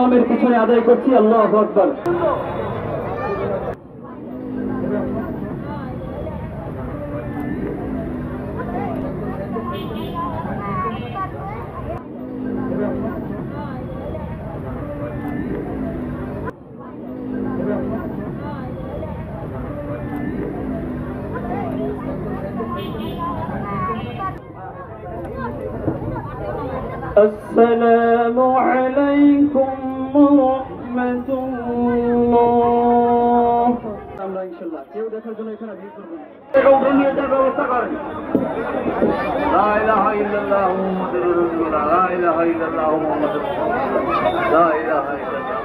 ইমামের পিছনে আদায় করছি। আল্লাহু আকবার। السلام عليكم ورحمة الله। আমরা ইনশাআল্লাহ কেউ দেখার জন্য এখানে ভিড় করব না। এটা উঠে নিয়ে যাওয়ার ব্যবস্থা করেন। লা ইলাহা ইল্লাল্লাহ মুহাম্মাদুর রাসূলুল্লাহ। লা ইলাহা ইল্লাল্লাহ মুহাম্মাদুর রাসূলুল্লাহ। লা ইলাহা ইল্লাল্লাহ।